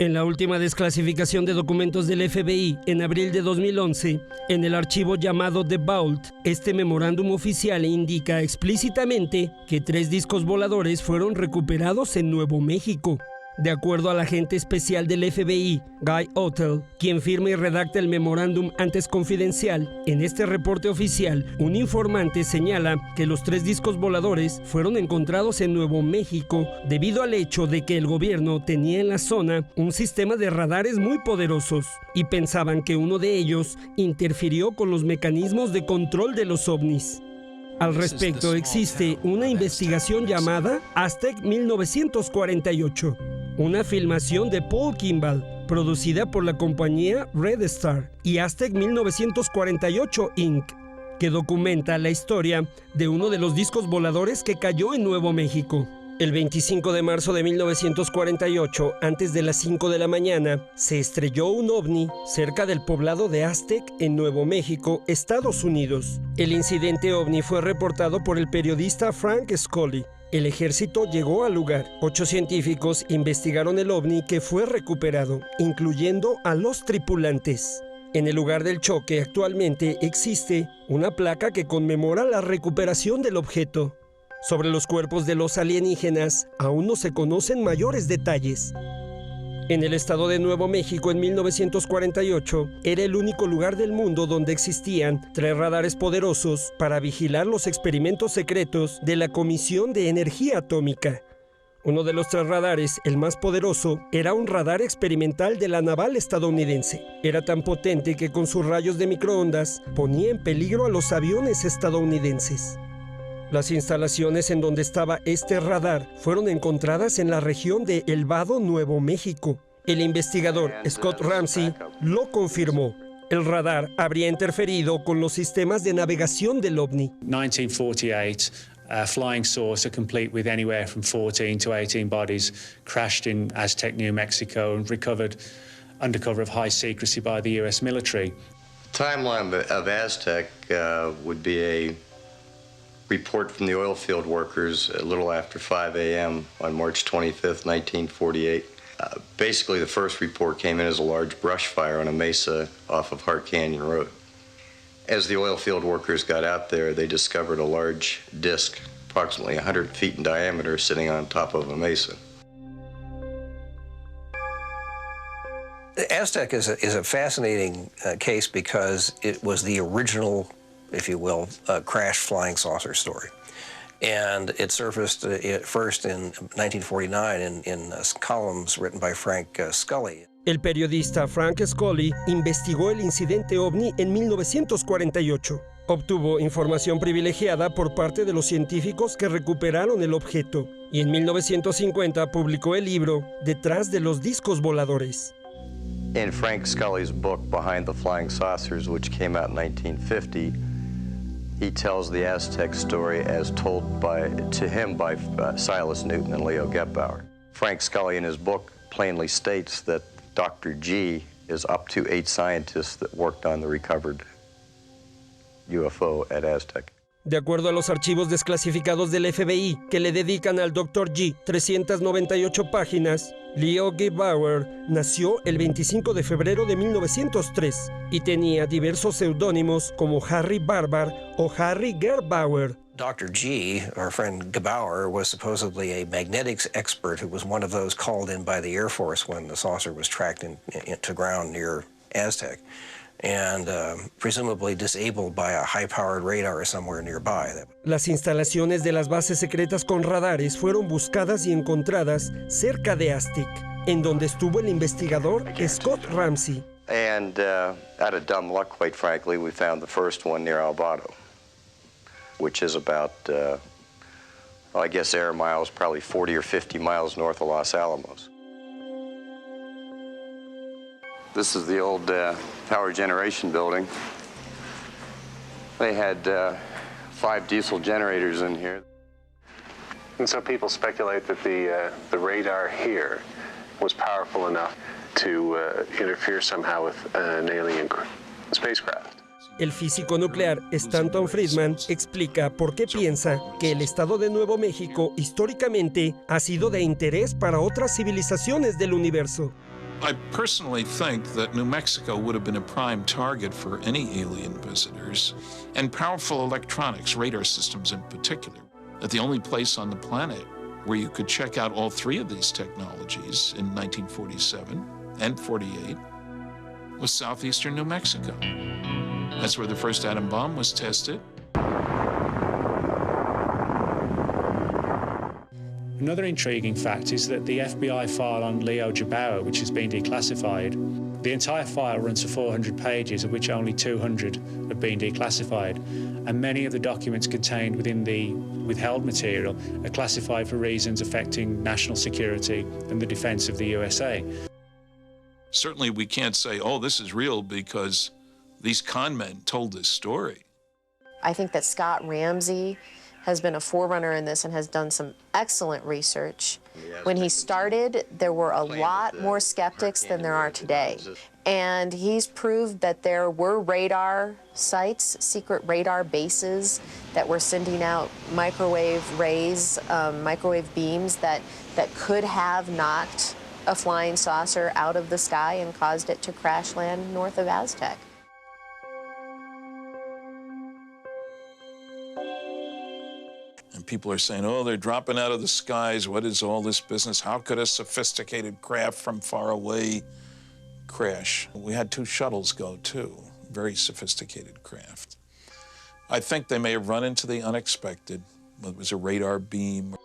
En la última desclasificación de documentos del FBI en abril de 2011, en el archivo llamado The Vault, este memorándum oficial indica explícitamente que 3 discos voladores fueron recuperados en Nuevo México. De acuerdo al agente especial del FBI, Guy Otel, quien firma y redacta el memorándum antes confidencial, en este reporte oficial, un informante señala que los 3 discos voladores fueron encontrados en Nuevo México debido al hecho de que el gobierno tenía en la zona un sistema de radares muy poderosos y pensaban que uno de ellos interfirió con los mecanismos de control de los ovnis. Al respecto, existe una investigación llamada Aztec 1948, una filmación de Paul Kimball, producida por la compañía Red Star, y Aztec 1948 Inc., que documenta la historia de uno de los discos voladores que cayó en Nuevo México. El 25 de marzo de 1948, antes de las 5 de la mañana, se estrelló un ovni cerca del poblado de Aztec en Nuevo México, Estados Unidos. El incidente ovni fue reportado por el periodista Frank Scully. El ejército llegó al lugar. 8 científicos investigaron el ovni que fue recuperado, incluyendo a los tripulantes. En el lugar del choque actualmente existe una placa que conmemora la recuperación del objeto. Sobre los cuerpos de los alienígenas aún no se conocen mayores detalles. En el estado de Nuevo México en 1948 era el único lugar del mundo donde existían 3 radares poderosos para vigilar los experimentos secretos de la Comisión de Energía Atómica. Uno de los 3 radares, el más poderoso, era un radar experimental de la naval estadounidense. Era tan potente que con sus rayos de microondas ponía en peligro a los aviones estadounidenses. Las instalaciones en donde estaba este radar fueron encontradas en la región de El Vado, Nuevo México. El investigador Scott Ramsey lo confirmó. El radar habría interferido con los sistemas de navegación del ovni. 1948, a flying saucer complete with anywhere from 14 to 18 bodies crashed in Aztec, New Mexico and recovered under cover of high secrecy by the US military. The timeline of Aztec would be a report from the oil field workers a little after 5 a.m. on March 25th, 1948. Basically, the first report came in as a large brush fire on a mesa off of Hart Canyon Road. As the oil field workers got out there, they discovered a large disc, approximately 100 feet in diameter, sitting on top of a mesa. Aztec is a fascinating case because it was the original, if you will, crash flying saucer story. And it surfaced first in 1949 in columns written by Frank Scully. El periodista Frank Scully investigó el incidente ovni en 1948. Obtuvo información privilegiada por parte de los científicos que recuperaron el objeto. Y en 1950 publicó el libro Detrás de los discos voladores. In Frank Scully's book, Behind the Flying Saucers, which came out in 1950, he tells the Aztec story as told to him by Silas Newton and Leo Gebauer. Frank Scully in his book plainly states that Dr. G is up to 8 scientists that worked on the recovered UFO at Aztec. De acuerdo a los archivos desclasificados del FBI que le dedican al Dr. G 398 páginas, Leo Gebauer nació el 25 de febrero de 1903 y tenía diversos seudónimos como Harry Barbar o Harry Gerbauer. Dr. G, our friend Gebauer, was supposedly a magnetics expert who was one of those called in by the Air Force when the saucer was tracked into ground near Aztec, and presumably disabled by a high-powered radar somewhere nearby. Las instalaciones de las bases secretas con radares fueron buscadas y encontradas cerca de Aztec, en donde estuvo el investigador Scott Ramsey. And out of dumb luck, quite frankly, we found the first one near El Vado, which is about, I guess air miles, probably 40 or 50 miles north of Los Alamos. This is the old power generation building. They had 5 diesel generators in here. And so people speculate that the radar here was powerful enough to interfere somehow with an alien spacecraft. El físico nuclear Stanton Friedman explica por qué piensa que el estado de Nuevo México históricamente ha sido de interés para otras civilizaciones del universo. I personally think that New Mexico would have been a prime target for any alien visitors, and powerful electronics, radar systems in particular. That the only place on the planet where you could check out all three of these technologies in 1947 and 48 was southeastern New Mexico. That's where the first atom bomb was tested. Another intriguing fact is that the FBI file on Leo Jabauer, which has been declassified, the entire file runs for 400 pages, of which only 200 have been declassified. And many of the documents contained within the withheld material are classified for reasons affecting national security and the defense of the USA. Certainly we can't say, oh, this is real because these con men told this story. I think that Scott Ramsey has been a forerunner in this and has done some excellent research. When he started, there were a lot more skeptics than there are today. And he's proved that there were radar sites, secret radar bases that were sending out microwave rays, microwave beams that could have knocked a flying saucer out of the sky and caused it to crash land north of Aztec. And people are saying, oh, they're dropping out of the skies. What is all this business? How could a sophisticated craft from far away crash? We had 2 shuttles go, too. Very sophisticated craft. I think they may have run into the unexpected. It was a radar beam.